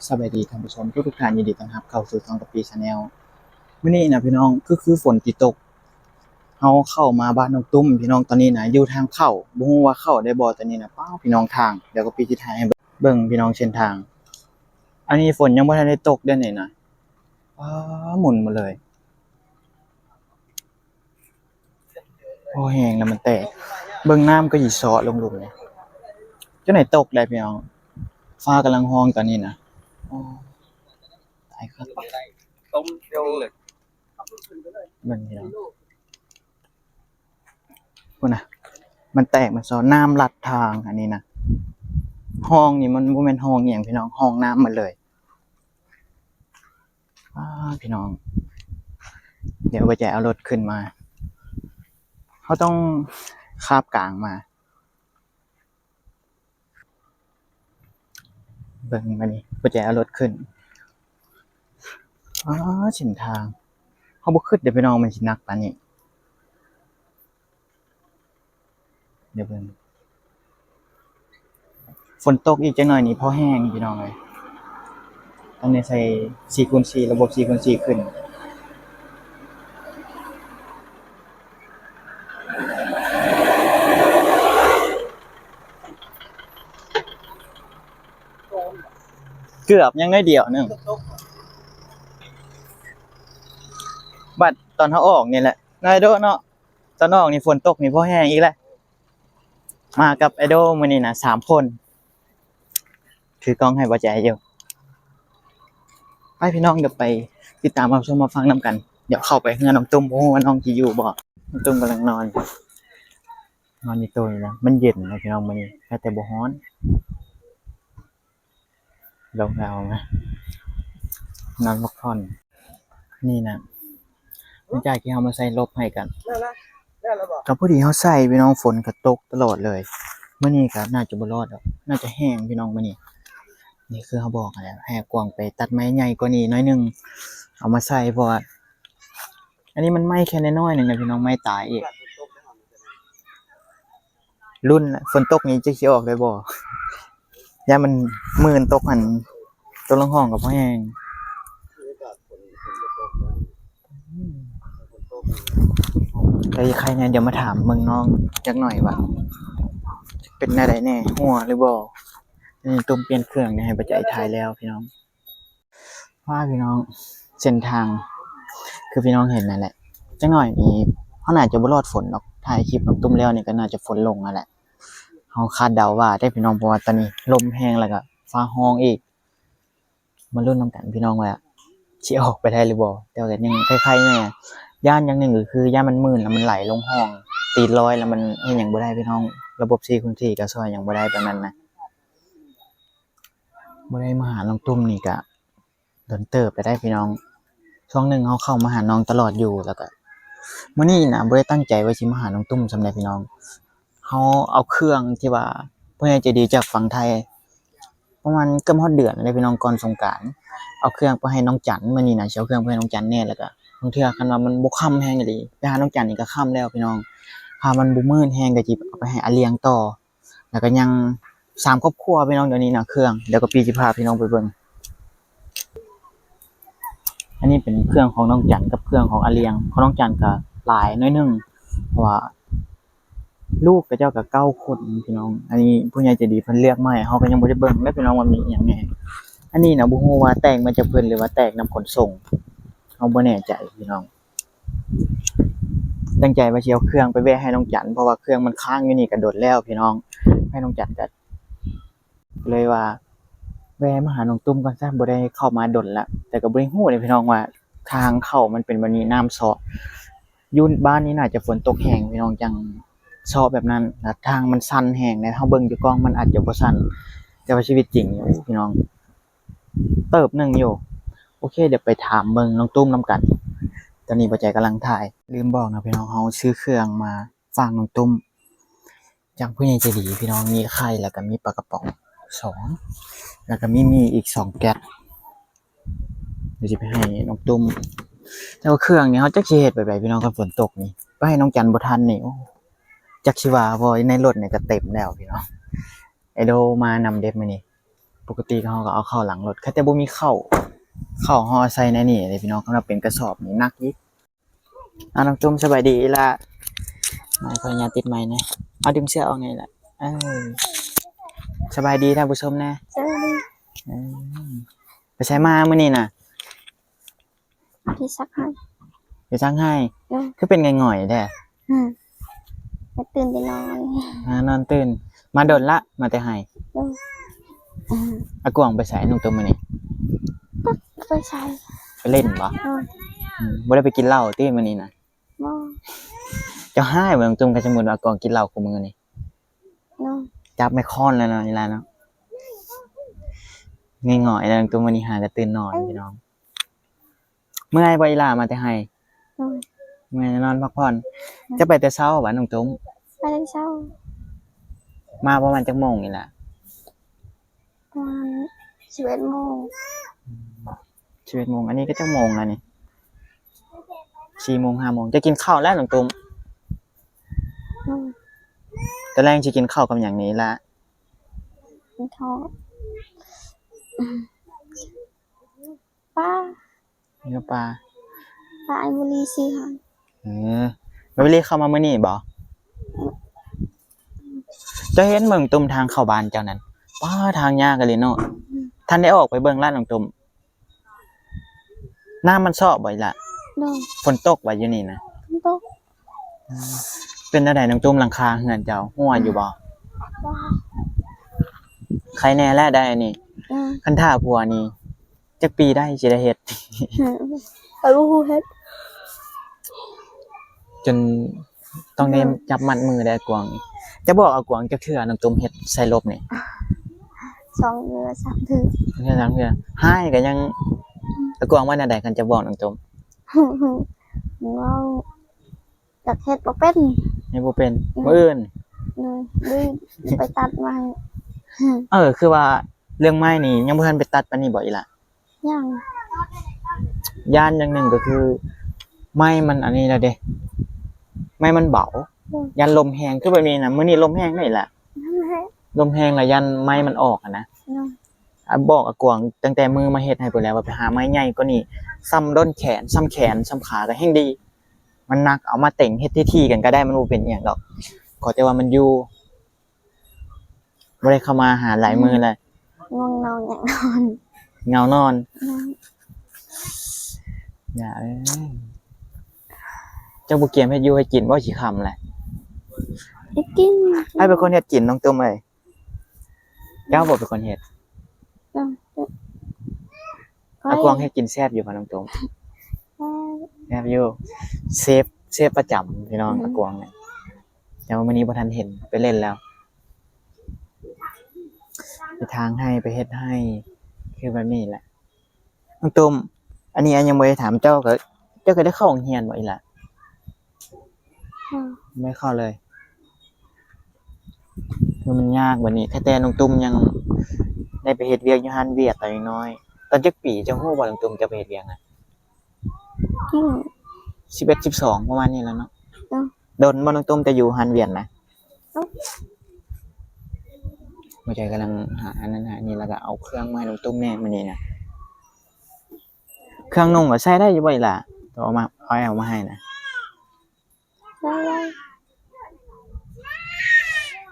สวัสดีท่านผู้ชมทุกท่านยินดีต้อนรับเข้าสู่ช่องกะปีชาแนลมื้อนี้นะพี่น้องคือฝนที่ตกเฮาเข้ามาบ้านน้องตุ้มพี่น้องตอนนี้นะอยู่ทางเข้าบ่ฮู้ว่าเข้าได้บ่ตอนนี้นะป้าวพี่น้องทางเดี๋ยวกะปีสิถ่ายให้เบิ่งพี่น้องเส้นทางอันนี้ฝนยังบ่ทันได้ตกเด้อนี่นะป้าหมุนมาเลยพอแห้งแล้วมันแตกเบิ่งน้ำก็สิเซาะลงหลุมนี่จังไหนตกได้พี่น้องฟ้ากำลังร้องตอนนี้นะอ๋อตายครับต้มเดียวเลยเบิ่งพี่น้อง พุ่นน่ะมันแตกมันซ้อนน้ำลัดทางอันนี้นะห้องนี่มันบ่แม่นห้องอีหยังพี่น้องห้องน้ำมันเลยพี่น้องเดี๋ยวไปแจเอารถขึ้นมาเขาต้องคาบกลางมาเบิ่งมานี่ไปแจเอารถขึ้นเส้นทางเขาบ่ขึ้นเดี๋ยวพี่น้องมันสิหนักปานนี้เดี๋ยวเบิ่งฝนตกอีกจังหน่อยนี่พอแห้งพี่น้องเลยต้องได้ใส่4x4ระบบ 4x4 ขึ้นเกือบยังได้เดียวนึงบัดตอนเขาออกนี่แหละนายโดเนาะตอนออกนี่ฝนตกนี่พอแห้งอีกแล้วมากับไอโดมื้อนี้นะ3คนถือกล้องให้บ่ใจอยู่ไปพี่น้องเดี๋ยวไปติดตามรับชมมาฟังนํกันเดี๋ยวเข้าไปเฮือนน้องตุ้มโอ้ว่าน้องสิอยู่บ่น้องตุ้มกำลังนอนอยู่ตัวนี่นะมันเย็นนะพี่น้องมื้อนี้แต่บ่ร้อนลงแล้วนะนอนพักผ่อนนี่นะหลังจากที่เฮามาใส่ลบให้กันก็พอดีเฮาใส่พี่น้องฝนก็ตกตลอดเลยมื้อนี้ก็น่าจะบ่รอดดอกน่าจะแห้งพี่น้องมื้อนี้นี่คือเขาบอกแล้วให้กวางไปตัดไม้ใหญ่กว่านี้น้อยนึงเอามาใส่เพราะว่าอันนี้มันไหม้แค่น้อยๆนึงนะพี่น้องไม้ตายอีกรุ่นฝนตกนี้จะสิออกได้บ่ยามมันมื่นตกหั่นตกลงห้องก็บ่แห้งใครเนี่ยเดี๋ยวมาถามเมืองน้องจักหน่อยว่าเป็นแนวใดแน่หัวหรือบ่นี่ตุ้มเปลี่ยนเครื่องให้ประจัยถ่ายแล้วพี่น้องว่าพี่น้องเส้นทางคือพี่น้องเห็นนั่นแหละจักหน่อยนี้เฮาน่าจะบ่รอดฝนหรอกถ่ายคลิปน้องตุ้มแล้วนี่ก็น่าจะฝนลงนั่นแหละเฮาคาดเดาว่าได้พี่น้องเพราะว่าตอนนี้ลมแรงแล้วก็ฟ้าร้องอีกมาลุ้นนํกันพี่น้องว่าสิออกไปได้หรือบ่แต่ก็ยังคล้ายๆแน่ย่านอย่างหนึ่งก็คือย่านมันมืดแล้วมันไหลลงห้องตีนลอยแล้วมันเฮ็ดหยังบ่ได้พี่น้องระบบ 4x4 ก็ช่วยหยังบ่ได้ปานนั้นนะบ่ได้มาหาน้องตุ้มนี่ก็โดนเติบไปได้พี่น้องช่วงหนึ่งเฮาเข้ามาหาน้องตลอดอยู่แล้วก็มื้อนี้น่ะบ่ได้ตั้งใจว่าสิมาหาน้องตุ้มสำใดพี่น้องเฮาเอาเครื่องที่ว่าผู้ใหญ่ใจดีจากฝั่งไทยประมาณเกือบฮอดเดือนเลยพี่น้องก่อนสงกรานต์เอาเครื่องไปให้น้องจันมื้อนี้น่ะสิเอาเครื่องไปให้น้องจันแน่แล้วก็บางเทื่อคันว่ามันบ่ค่ำแฮงอีหลีไปหาน้องจันนี่ก็ค่ำแล้วพี่น้องถ้ามันบ่มืดแฮงก็สิเอาไปให้อาเลียงต่อแล้วก็ยัง3ครอบครัวพี่น้องเดี๋ยวนี้น่ะเครื่องเดี๋ยวก็ปีสิพาพี่น้องไปเบิ่งอันนี้เป็นเครื่องของน้องจันกับเครื่องของอาเลียงของน้องจันก็หลายน้อยนึงเพราะว่าลูกกับเจ้าก็9คนพี่น้องอันนี้ผู้ใหญ่ใจดีเพิ่นเลือกมาให้เฮาก็ยังบ่ได้เบิ่งเด้อพี่น้องว่ามีอิหยังแหน่อันนี้น่ะบ่ฮู้ว่าแตกมาจากเพิ่นหรือว่าแตกนำขนส่งเฮาบ่แน่ใจพี่น้องตั้งใจว่าสิเอาเครื่องไปแวะให้น้องจันเพราะว่าเครื่องมันค้างอยู่นี่ก็โดนแล้วพี่น้องให้น้องจันก็เลยว่าแวะมาหาน้องตุ้มก่อนซะบ่ได้เข้ามาดนละแต่ก็บ่ได้ฮู้เลยพี่น้องว่าทางเข้ามันเป็นแบบนี้น้ำเซาะอยู่บ้านนี้น่าจะฝนตกแห้งพี่น้องจังเซาะแบบนั้นแล้วทางมันสั่นแห้งนะเฮาเบิ่งอยู่กล้องมันอาจจะบ่สั่นแต่ว่าชีวิตจริงอยู่พี่น้องเติบนึงอยู่โอเคเดี๋ยวไปถามเบิ่งน้องตุ้มนํกันตอนนี้บ่ใจกำลังถ่ายลืมบอกนะพี่น้องเฮาซื้อเครื่องมาฝากน้องตุ้มจากผู้ใหญ่ใจดีพี่น้องมีไข่แล้วก็มีปลากระป๋อง2แล้วก็มีอีก2แก๊สเดี๋ยวสิไปให้น้องตุ้มแต่ว่าเครื่องนี่เฮาจักสิเฮ็ดไปพี่น้องคันฝนตกนี่ไปให้น้องจันบ่ทันนี่โอ้จักสิว่าบ่ในรถนี่ก็เต็มแล้วพี่น้องไอโดมานำเด็บมื้อนี้ ปกติเขาก็เอาเข้าหลังรถแค่แต่บ่มีเข้าห่อใส่ในนี่เลยพี่น้องสำหรับเป็นกระสอบนี่หนักอีกน้องจุ่มสบายดีล่ะนายขออนุญาตติดไมค์นะเอาดึงเสื้อออกไงล่ะเออสบายดีท่านผู้ชมนะ สวัสดี เออไปใช้มามื้อนี้น่ะ พี่สักให้ ไปสร้างให้ เออ คือเป็นไงหง่อยแท้ ไปตื่นไปนอน นอนตื่นมาโดนละมาแต่ให้ เออเออ อากวางไปใส่น้องจุ่มมื้อนี้ ไปใช้ ไปเล่นบ่ เออ บ่ได้ไปกินเหล้าติมื้อนี้น่ะ มอ เจ้าให้บ่น้องจุ่มก็สมมุติว่าอากวางกินเหล้าคุมื้อนี้ นอน จับไม่ค้อนแล้วเนาะนี่ล่ะเนาะง่อยๆแล้วตัวมื้อนี้หาก็ตื่นนอนพี่น้องเมื่อยบ่อีหล่ามาแต่ให้ นอน เมื่อยนอนพักผ่อนจะไปแต่เช้าบ่น้องจุ่ม ไปเล่นเช้า มาประมาณจักโมงนี่ล่ะ ประมาณ11 โมง 11โมงอันนี้ก็จักโมงแล้วนี่4โมง5โมงจะกินข้าวแล้วน้องจุ่ม นอน ตอนแรกสิกินข้าวกับหยังนี้ล่ะ กินข้าวป้า เนื้อปลา ป้าไอบุรีสิค่ะ เออบ่ไปเรียกเข้ามามื้อนี้บ่จะเห็นเบิ่งตุ่มทางเข้าบ้านเจ้านั้นป้าทางยากกันเลยเนาะท่านได้ออกไปเบิ่งร้านน้องตุ่มน้ำมันซอกบ่อีหล่ะ นอน ฝนตกบ่อยู่นี่นะ ขึ้นโต๊ะ เป็นจังไดน้องตุ่มหลังคาเฮือนเจ้ารั่วอยู่บ่ ป้า ใครแน่แลได้อันนี้ เออ คันท่าผัวนี่จักปีได้สิได้เฮ็ด ไปบูฮูเฮ็ด จนต้องได้จับมัดมือได้กวางนี่จะบอกเอากวางจักเทื่อน้องตุ่มเฮ็ดใส่ลบนี่ 2 เดือน3 เดือน เทื่อจังเทื่อหายก็ยังตะกวางว่าแนวใดคันจะบอกน้องตุ่ม ว้าวอยากเฮ็ดบ่เป็น ให้บ่เป็นมื้ออื่น เลยไปตัดมาให้ คือว่าเรื่องไม้นี่ยังบ่ทันไปตัดปานนี้บ่อีหล่ะ ยัง ย่านอย่างหนึ่งก็คือไม้มันอันนี้แล้วเด้ไม้มันเบายันลมแฮงคือแบบนี้นะมื้อนี้ลมแฮงได้ล่ะ นั่นแหละ ลมแฮงแล้วยันไม้มันออกอะนะ เนาะ บอกอากวางตั้งแต่มือมาเฮ็ดให้พุ่นแล้วว่าไปหาไม้ใหญ่กว่านี้ซ้ำด้นแขนซ้ำแขนซ้ำขาก็แฮงดี มันหนักเอามาแต่งเฮ็ดที่กันก็ได้มันบ่เป็นอีหยังดอกขอแต่ว่ามันอยู่บ่ได้เข้ามาหาหลายมือเลย ง่วงนอนอย่างนอน เหงานอน นอน อย่าเอ้ยเจ้าบ่เกียมเฮ็ดอยู่ให้กินบ่สิค่ำแหละ ไปกิน ให้เป็นคนเฮ็ดกินน้องตุ้มเอ้ยเจ้าบ่เป็นคนเฮ็ด เนาะ อากวางเฮ็ดกินแซ่บอยู่บ่น้องตุ้มแซ่บอยู่เซฟประจำพี่น้องอากวางเนี่ยแต่ว่ามื้อนี้บ่ทันเห็นไปเล่นแล้วไปทางให้ไปเฮ็ดให้คือแบบนี้แหละน้องตุ้มอันนี้อันยังบ่ได้ถามเจ้าก็ได้เข้าโรงเรียนบ่อีหล่ะไม่เข้าเลยคือมันยากกว่านี้แค่แต่น้องตุ้มยังได้ไปเฮ็ดเวียกอยู่ร้านเวียดตอนยังน้อยตอนจักปีเจ้าฮู้บ่น้องตุ้มจะไปเฮ็ดเวียกน่ะ กิน 11 12ประมาณนี้แหล้วเนาะ เออ โดนบ่น้องตุ้มจะอยู่ร้านเวียดนะ เอ้า บ่ใจกำลังหาอันนั้นหานี่แล้วก็เอาเครื่องมาให้น้องตุ้มแน่มื้อนี้นะเครื่องนุ่งก็ใช้ได้อยู่บ่อีหล่ะเอามาให้นะ ได้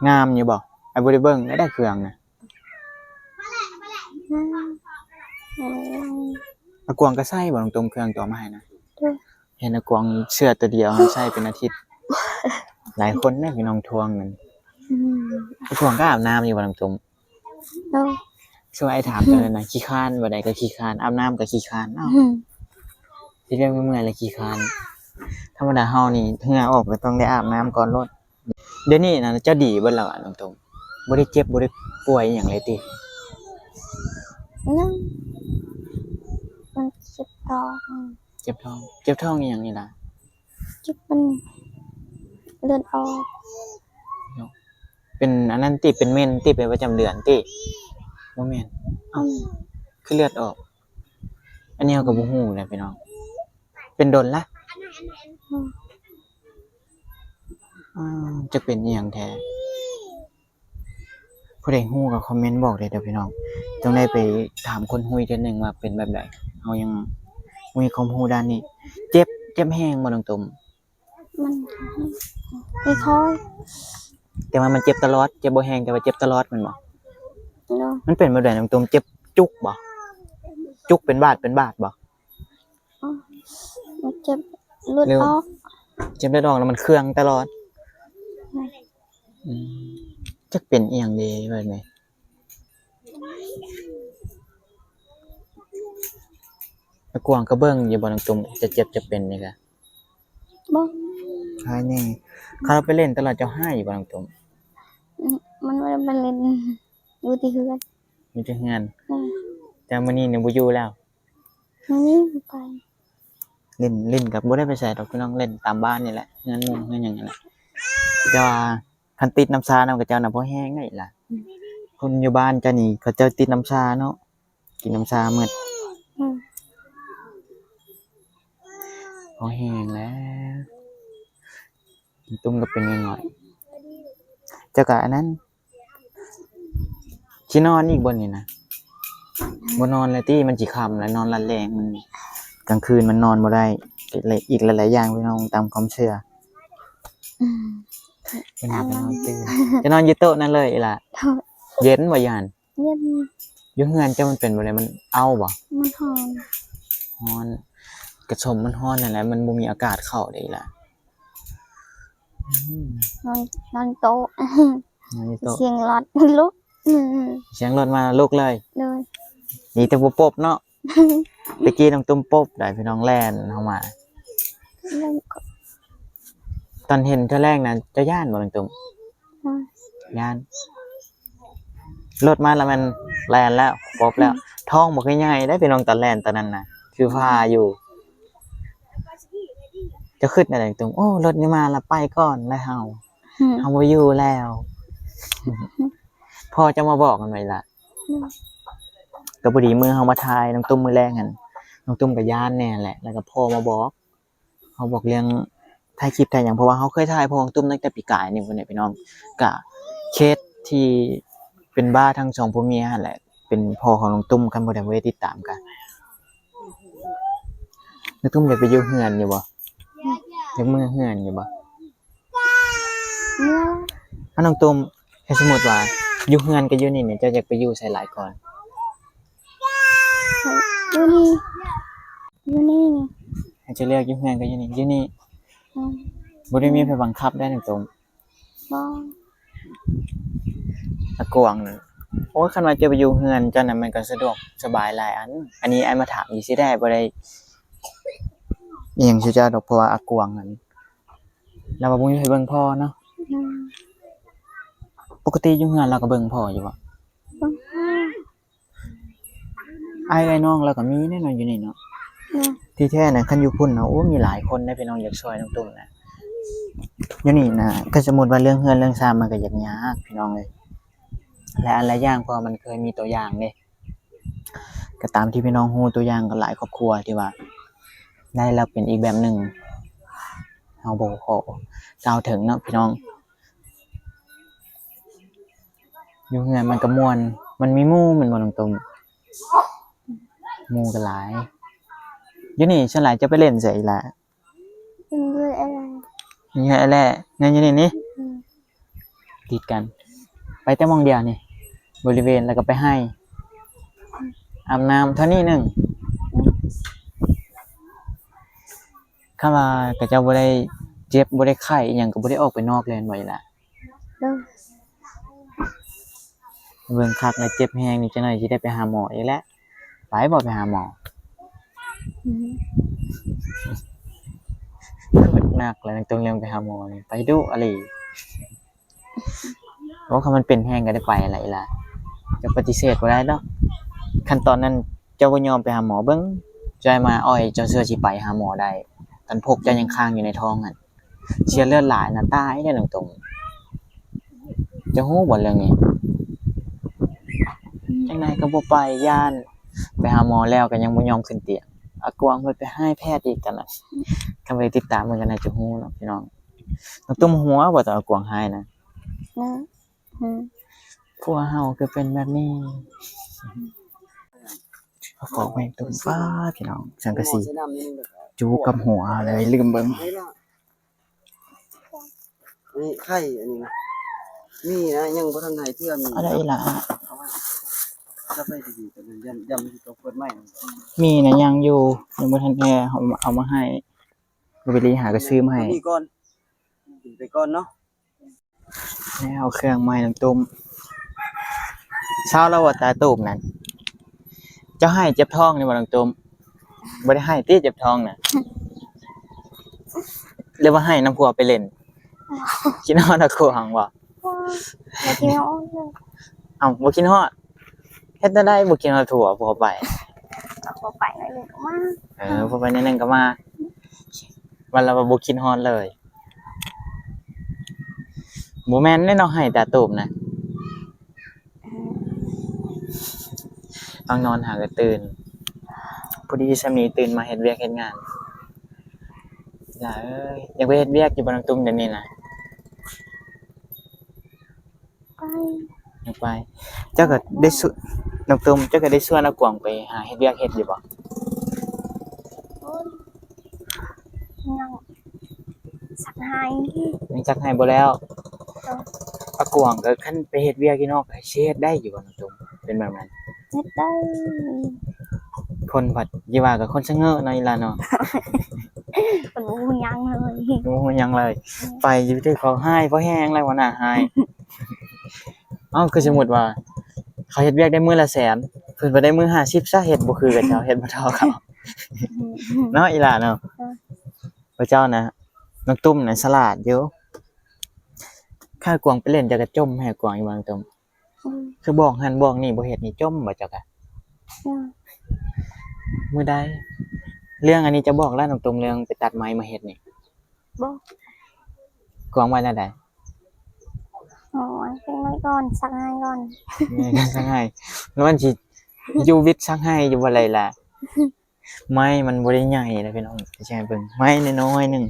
งามอยู่บ่ไอ้บ่ได้เบิ่งได้เครื่องนะ อากวางก็ใส่บ่น้องตุ้มเครื่องต่อมาให้นะเห็นอากวางเสื้อตัวเดียวใส่เป็นอาทิตย์ หลายคนนะพี่น้องทวงนั่นอากวางก็อาบน้ำอยู่บ่น้องตุ้ม เนาะ ช่วยไอ้ถามกันนะขี้คร้านบ่ได้ก็ขี้คร้านอาบน้ำก็ขี้คร้านเอ้าสิเรื่องเมื่อยๆแล้วขี้คร้านธรรมดาเฮานี่เหงื่อออกก็ต้องได้อาบน้ำก่อนโลดเดี๋ยวนี้นะเจ้าดีเบิดแล้วอะน้องตุ้มบ่ได้เจ็บบ่ได้ป่วยอิหยังเลยติ เนาะมันเจ็บท้อง เจ็บท้องอีหยังนี่ล่ะ เจ็บมันเลือดออก เป็นอันนั้นติเป็นเม่นติเป็นประจำเดือนติบ่แม่นคือเลือดออก อันนี้เราก็บ่ฮู้นะพี่น้องเป็นดนละจะเป็นอีหยังแท้ ผู้ใดฮู้ก็คอมเมนต์บอกเลยเด้อพี่น้องต้องได้ไปถามคนฮู้อีกเทื่อหนึงว่าเป็นแบบใดเฮายังบ่มีความรู้ด้านนี้เจ็บแฮงบ่น้องตุ่ม มันไม่ค่อย แต่ว่ามันเจ็บตลอดเจ็บบ่แฮงแต่ว่าเจ็บตลอดแม่นบ่ เนาะ มันเป็นแบบใดน้องตุ่มเจ็บจุกบ่จุกเป็นบาดบ่ มันเจ็บเลือดออก เจ็บเลือดออกแล้วมันเคืองตลอดอืมจักเป็นอีหยังดีเบิ่นแหมแล้วกวางก็เบิ่งอยู่บ่น้องตุ่มจะเจ็บจะเป็นนี่ก็ บ่ ใช่นี่เขาเราไปเล่นตลอดเจ้าให้อยู่บ่น้องตุ่ม มันไม่ได้เป็นเล่นอยู่ที่เฮือน มีแต่เฮือน นะ แต่มื้อนี้เนี่ยบ่อยู่แล้ว มันนี่ไป เล่นกับบ่ได้ไปไสดอกพี่น้องเล่นตามบ้านนี่แหละเฮือนหมู่เฮือนหยังนั่นแหละแต่ว่าคันติดน้ำชานํกับเจ้าน่ะบ่แห้งได้ล่ะคนอยู่บ้านเจ้านี่เขาเจ้าติดน้ำชาเนาะกินน้ำชาหมด อืม บ่แห้งแล้วตุ้มก็เป็นน้อยๆเจ้าก็อันนั้นสินอนอีกบ่นี่นะบ่นอนเลยติมันสิค่ำแล้วนอนลันแรงมันกลางคืนมันนอนบ่ได้อีกหลายๆอย่างพี่น้องตามความเชื่อ อืม เป็นนอนตื่นจะนอนอยู่โต๊ะนั่นเลยอีหล่ะ เถอะ เย็นบ่ยาน เย็น อยู่เฮือนเจ้ามันเป็นบ่ได้มันเอาบ่ มันหอม ร้อนกระชมมันร้อนนั่นแหละมันบ่มีอากาศเข้าได้อีหล่ะอืม นอนโต๊ะ นอนอยู่โต๊ะ เสียงรถลุกอืม เสียงรถมาลุกเลย เลย นี่แต่บ่ปบเนาะ ตะกี้น้องตุ้มปบได้พี่น้องแล่นเข้ามา เล่นก็ ตอนเห็นเท่าแรกนั้นจะย่านบ่น้องตุ้ม นอน ย่านรถมาแล้วมันแล่นแล้วปบแล้ว ท้องบ่เคยใหญ่ได้พี่น้องตอนแล่นตอนนั้นน่ะ คือพาอยู่ จะขึ้นอะไรตุ้มโอ้รถนี่มาแล้วไปก่อนแล้วเฮา อืม เฮาบ่อยู่แล้ว พ่อจะมาบอกกันไหมล่ะก็พอดีมือเฮามาทายน้องตุ้มมือแรกหั่นน้องตุ้มก็ย่านแน่แหละแล้วก็พ่อมาบอกเขาบอกเรื่องถ่ายคลิปถ่ายหยังเพราะว่าเขาเคยถ่ายพ่อของตุ้มตั้งแต่ปีกายนี่พุ่นน่ะพี่น้องก็เคสที่เป็นบ้าทั้งสองผัวเมียหั่นแหละเป็นพ่อของน้องตุ้มคันบ่ได้ไว้ติดตามกันน้องตุ้มอยากไปอยู่เฮือนอยู่บ่อยากมือเฮือนอยู่บ่ เมื่อ ถ้าน้องตุ้มให้สมมุติว่าอยู่เฮือนก็อยู่นี่เนี่ยเจ้าอยากไปอยู่ไสหลายก่อน อยู่นี่อยู่นี่ ให้จะเลือกอยู่เฮือนก็อยู่นี่อยู่นี่ อืม บ่ได้มีไผบังคับได้น้องตุ้ม บ่ ตะกวงนั่นโอ้ยคันว่าจะไปอยู่เฮือนเจ้านั่นมันก็สะดวกสบายหลายอันนี้ไอ้มาถามอีสิได้บ่ได้อิหยังสิเจ้าดอกเพราะว่าอากวงนั่นเราบ่มีไผเบิ่งพ่อเนาะ อืม ปกติอยู่เฮือนเราก็เบิ่งพ่ออยู่บ่ บ่ อ้ายน้องเราก็มีแน่นอนอยู่นี่เนาะ นะ ที่แท้น่ะคันอยู่พุ่นน่ะโอ้มีหลายคนได้พี่น้องอยากช่วยน้องตุ้มนะอยู่นี่น่ะก็สมมุติว่าเรื่องเฮือนเรื่องซ่านมันก็ยากพี่น้องเอ้ยและอันหลายอย่างเพราะมันเคยมีตัวอย่างเด้ก็ตามที่พี่น้องฮู้ตัวอย่างก็หลายครอบครัวที่ว่าได้แล้วเป็นอีกแบบหนึงเฮาบ่ขอกล่าวถึงเนาะพี่น้องอยู่เฮือนมันก็ม่วนมันมีหมู่แม่นบ่น้องตุ้มหมู่ก็หลายอยู่นี่ฉันหลายจะไปเล่นไสอีหล่ะ เป็นเรื่องอะไร นี่ไอ้แหละงั้นอยู่นี่นี่ อืม ติดกัน ไปแต่หมองเดียวนี่บริเวณแล้วก็ไปให้อาบน้ำเท่านี้หนึงคำว่าก็จะบ่ได้เจ็บบ่ได้ไข้อิหยังก็บ่ได้ออกไปนอกเลยบ่อีหล่ะ เลย เบิ่งคักแล้วเจ็บแฮงนี่จังได๋สิได้ไปหาหมออีกแล้วไปบ่ไปหาหมอ อืม หนักแล้วต้องเรียงไปหาหมอนี่ไปดุอะไรเพราะคำมันเป็นแฮงก็ได้ไปอะไรล่ะจะปฏิเสธบ่ได้ดอกขั้นตอนนั้นเจ้าบ่ยอมไปหาหมอเบิ่งใจมาอ้อยเจ้าเชื่อสิไปหาหมอได้ตอนพกเจ้ายังค้างอยู่ในท้องหั่นเสียเลือดหลายน่ะตายได้ตรงๆจะฮู้บ่เรื่องนี้จังไดก็บ่ไปย่านไปหาหมอแล้วก็ยังบ่ยอมขึ้นเตียงอากวางเพิ่นไปให้แพทย์อีกกันน่ะคันไปติดตามมันก็น่าจะฮู้เนาะพี่น้องน้องตุ้มหัวบ่ตอนอากวางให้นะ นะอืม พวกเฮาคือเป็นแบบนี้เขาขอแม่งตุ้มฟ้าพี่น้องสังกะสีจูกับหัวเลยลืมเบิ่ง นี่ไข่อันนี้นะมีนะยังบ่ทันไหนเทื่อมี อะไรล่ะ ถ้าไปดีๆแต่มันยำที่ตัวเปิดใหม่ มีนะยังอยู่ยังบ่ทันแท้เอามาให้บ่ไปรีหาก็ซื้อมาให้ นี่ก่อนกินไปก่อนเนาะ แล้วเอาเครื่องไม้น้ำต้มเช้าแล้วว่าตาตูบนั่นเจ้าให้เจ็บท้องนี่บ่น้ำต้มบ่ได้ให้ติเจ็บท้องน่ะเรียกว่าให้น้ำพัวไปเล่นกินฮอดตะกวางบ่ มากินเอาเลย เอ้าบ่กินฮอดเฮ็ดได้บ่กินฮอดถั่วพัวไป เอาไปหน่อยหนึงก็มา พัวไปนิดนึงก็มาวันละว่าบ่กินฮอดเลยบ่แม่นแน่เนาะให้ตาตูบน่ะต้องนอนหาก็ตื่นพอดีสามีตื่นมาเฮ็ดเวียกเฮ็ดงานล่ะเอ้ยอยากไปเฮ็ดเวียกอยู่บ่น้ำตุ้มเดี๋ยวนี้น่ะ ไป อยากไปเจ้าก็ได้สุน้ำตุ้มเจ้าก็ได้ชวนอากวางไปหาเฮ็ดเวียกเฮ็ดอยู่บ่ โอ้ยยังสักหาย ยังจักให้บ่แล้วอากวางก็คันไปเฮ็ดเวียกอยู่นอกก็สิเฮ็ดได้อยู่บ่น้ำตุ้มเป็นแบบนั้น เฮ็ดได้ คนผัดยี่ว่ากับคนชะเง้อหน่อยล่ะเนาะ เป็นหูยังเลย โอ้ยังเลย ไปอยู่ที่เขาให้เพราะแห้งแล้ววะน่ะให้เอ้าคือสมมุติว่า เขาเฮ็ดเวียกได้มื้อละแสนเพิ่นบ่ได้มื้อ50ซะเฮ็ดบ่คือกับเจ้าเฮ็ดบ่เท่าเขาเนาะอีหล่าเนาะพระเจ้านะน้องตุ้มน่ะฉลาดอยู่ข้ากวางไปเล่นจะกระจมให้กวางอยู่บางตรงคือบอกหันบอกนี่บ่เฮ็ดนี่จมบ่เจ้ากะมื้อใดเรื่องอันนี้จะบอกแล้วน้องตุ้มเรื่องไปตัดไม้มาเฮ็ดนี่ บ่ กวางว่าแนวใด โอ้ยเป็นไว้ก่อนสักหายก่อน นี่ก็ซังให้แล้วมันสิอยู่วิทย์ซังให้อยู่บ่ไรล่ะไม้มันบ่ได้ใหญ่นะพี่น้องใช่เบิ่งไม้น้อยๆหนึง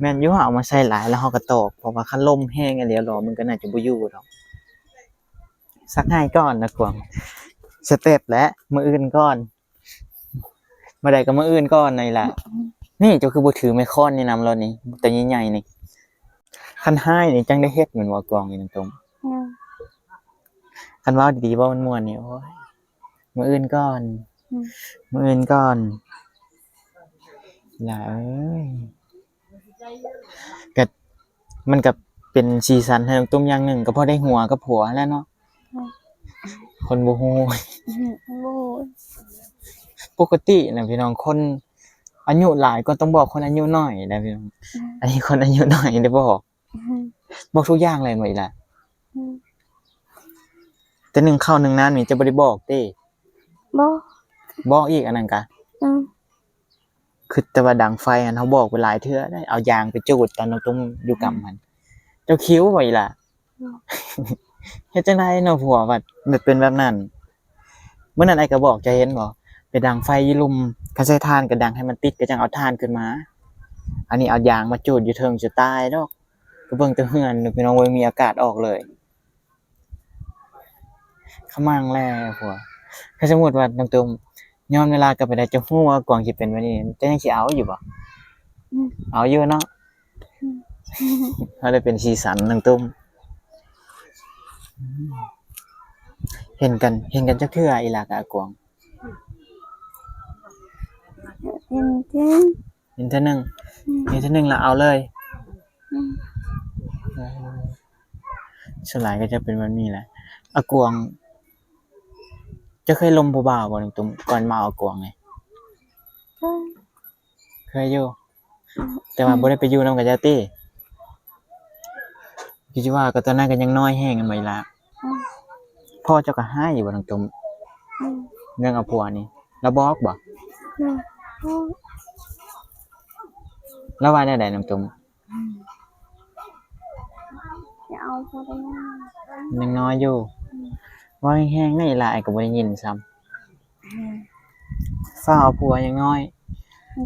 แม่นอยู่เอามาใส่หลายแล้วเฮาก็ตอกเพราะว่าคันลมแห้งอันเดียวรอมันก็น่าจะบ่อยู่ดอกซักให้ก่อนนะกวางสเต็ปและมื้ออื่นก่อนบ่ได้ก็มื้ออื่นก่อนนี่ล่ะนี่เจ้าคือบ่ถือไม้ค้อนนี่นำเรานี่ตัวใหญ่ๆนี่คันให้นี่จังได้เฮ็ดเหมือนว่ากวางนี่ตรง ยัง คันเว้าดีๆเว้าม่วนๆนี่โอ้ยมื้ออื่นก่อนมื้ออื่นก่อนล่ะเอ้ยก็มันก็เป็นสีสันให้น้องตุ้มอย่างหนึงก็พอได้หัวกับผัวแล้วเนาะคนบ่ฮู้ บ่ ปกตินะพี่น้องคนอายุหลายก็ต้องบอกคนอายุน้อยนะพี่น้องอันนี้คนอายุน้อยได้บอกทุกอย่างเลยหมดล่ะแต่หนึ่งข้าวหนึ่งน้ำนี่จะบ่ได้บอกเด้ บ่ บอกอีกอันนั้นกะ อืม คือแต่ว่าดังไฟอันเขาบอกไปหลายเทื่อได้เอายางไปจูดตอนเราต้องอยู่กับมันเจ้าคิ้วไว้ล่ะ เฮ็ดจังได๋เนาะผัวว่ามันเป็นแบบนั้นเมื่อนั้นไอ้ก็บอกจะเห็นบ่ไปดังไฟอยู่ลุมคันใช้ถ่านก็ดังให้มันติดก็จังเอาถ่านขึ้นมาอันนี้เอายางมาจูดอยู่เทิงจะตายดอกก็เบิ่งแต่เฮือนพี่น้องบ่มีอากาศออกเลยขมังแล้วผัวถ้าสมมุติว่าน้องตุ้มย้อนเวลากลับไปได้จะฮู้ว่ากวางสิเป็นแบบนี้จะยังสิเอาอยู่บ่เอาอยู่เนาะถ้าได้เป็นสีสันน้องตุ้มเห็นกันจักเทื่ออีหลากะกวาง เป็นจริง เห็นเท่านึงแล้วเอาเลยส่วนหลายก็จะเป็นแบบนี้แหละอากวงจะเคยลมผู้บ่าวบ่น้องตุ้มก่อนมาเอาอากวงไง ก็ เคยอยู่แต่ว่าบ่ได้ไปอยู่นำกับเจ้าตี้คิดว่าก็ตอนนั้นก็ยังน้อยแฮงกันไหมล่ะพ่อเจ้าก็ให้อยู่บ่น้องตุ้มเรื่องเอาผัวนี่แล้วบอกบ่ แล้วว่าได้น้องตุ้ม จะเอาพอได้ ยังน้อยอยู่ว่าแห้งๆนี่ล่ะไอ้ก็บ่ได้ยินซ้ำฟ้าเอาผัวยังน้อย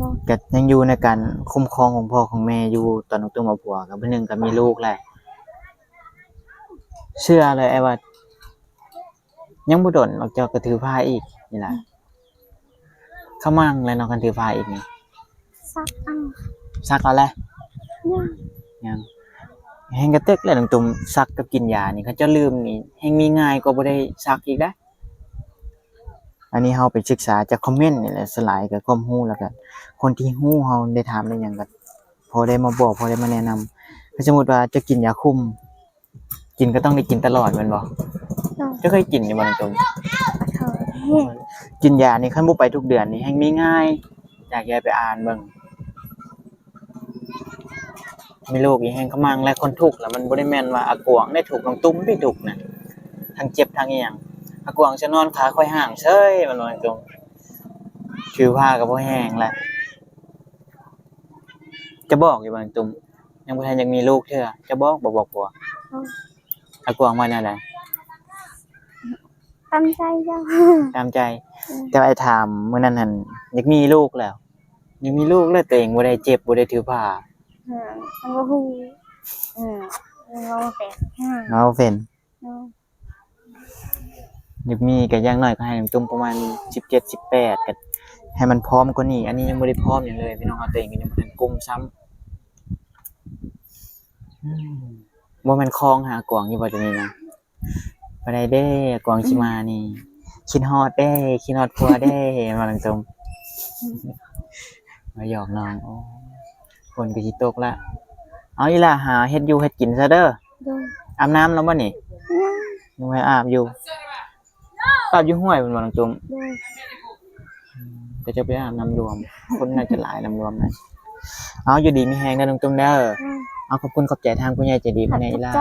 บ่ ก็ยังอยู่ในการคุ้มครองของพ่อของแม่อยู่ตอนน้องตุ้มเอาผัวกับเพิ่นนึงก็มีลูกแล้วเชื่อเลยไอ้ว่า ยังบ่ดนออกจากก็ถือผ้าอีกนี่ล่ะเขามั่งแล้วเนาะกันถือผ้าอีกนี่ ซักเอา ซักเอาแล้ว ยังยังแฮงกระตึกแล้วน้องตุ่มซักกับกินยานี่เขาเจะลืมนี่แฮงมีง่ายกว่าบ่ได้ซักอีกเด้ออันนี้เฮาไปศึกษาจากคอมเมนต์นี่แหละสลายกับความรู้แล้วก็คนที่รู้เฮาได้ถามได้หยังก็พอได้มาบอกพอได้มาแนะนำถ้าสมมุติว่าจะกินยาคุมกินก็ต้องได้กินตลอดแม่นบ่ โดย จะเคยกินอยู่บ่น้องตุ่ม เธอเห็น กินยานี่คันบ่ไปทุกเดือนนี่แฮงมีง่ายอยากยายไปอ่านเบิ่งมีโรคอีแฮงกะมังและคนทุกข์แล้วมันบ่ได้แม่นว่าอากวงได้ถูกน้องตุ้มได้ถูกนะทั้งเจ็บทั้งอีหยังอากวงจะนอนขาค่อยห่างเฉยมันว่าตรงถือผ้าก็บ่แห้งแหละจะบอกอยู่บ่น้องตุ้มยังบ่ทันยังมีลูกเทื่อจะบอกบ่บอกผัวอากวงว่าแนวใด ตั้งใจเจ้า ตามใจ แต่ว่าไอ้ถามมื้อนั้นหั่นอยากมีลูกแล้วอยากมีลูกแล้วตัวเองบ่ได้เจ็บบ่ได้ถือผ้า มันก็ฮู้มันก็เป็น เอาเป็น เนาะ อยากมีก็อย่างน้อยก็ให้ตุ้มประมาณ17 18ก็ให้มันพร้อมกว่านี้อันนี้ยังบ่ได้พร้อมหยังเลยพี่น้องเอาตัวเองก็ยังบ่ทันกุมซ้ำบ่แม่นคลองหากวางอยู่บ่เดี๋ยวนี้นะบ่ได้เด้กวางสิมานี่คิดฮอดเด้คิดฮอดผัวเด้ว่าจังซั่นมาหยอกน้องโอ้ฝนก็สิตกละเอาอีหล่ะหาเฮ็ดอยู่เฮ็ดกินซะเด้อ โดย อาบน้ำแล้วบ่นี่ ยังยังไม่อาบอยู่อาบอยู่ห้วยเป็นบ่น้องตุ้ม โดย ก็จะไปอาบน้ำรวม คนน่าจะหลายน้ำรวมนะเอาอยู่ดีมีแฮงนะน้องตุ้มเด้อเอาขอบคุณขอบใจทางผู้ใหญ่ใจดี ขั ภา ด ยใน ใจ อีลา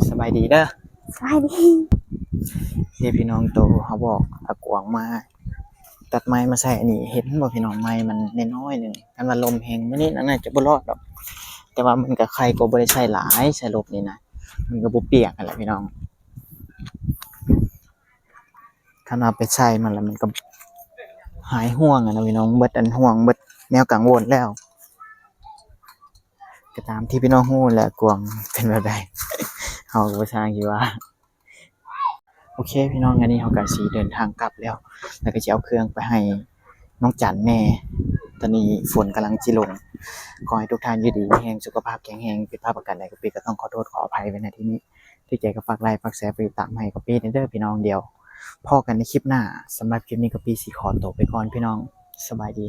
สบายดีเด้อ สบายดี เดี๋ยวพี่น้องโตเขาบอกอากวางมา ตัดไม้มาใส่อันนี้เห็นบ่พี่น้องไม้มันน้อยๆหนึงคันว่าลมแฮงมื้อนี้นั่นน่าจะบ่รอดดอกแต่ว่ามันก็ใครก็บ่ได้ใช้หลายใช้ลบนี่นะมันก็บ่เปียกนั่นแหละพี่น้องคันว่าไปใช้มันแล้วมันก็หายห่วงอะนะพี่น้องเบิดอันห่วงเบิดแนวกังวลแล้วก็ตามที่พี่น้องฮู้แหละกวางเป็นแบบใด เฮาก็บ่ทราบคิดว่าโอเคพี่น้องอันนี้เฮาก็สิเดินทางกลับแล้วก็สิเอาเครื่องไปให้น้องจันแม่ตอนนี้ฝนกำลังสิลงขอให้ทุกท่านอยู่ดีมีแรงสุขภาพแข็งแรงผิดพลาดประการใดก็ต้องขอโทษขออภัยไว้ณที่นี้ที่ใจก็ฝากไลค์ฝากแชร์ไปตามให้กับพี่เด้อพี่น้องเดียวพอกันในคลิปหน้าสำหรับคลิปนี้ก็พี่สิขอตัวไปก่อนพี่น้องสบายดี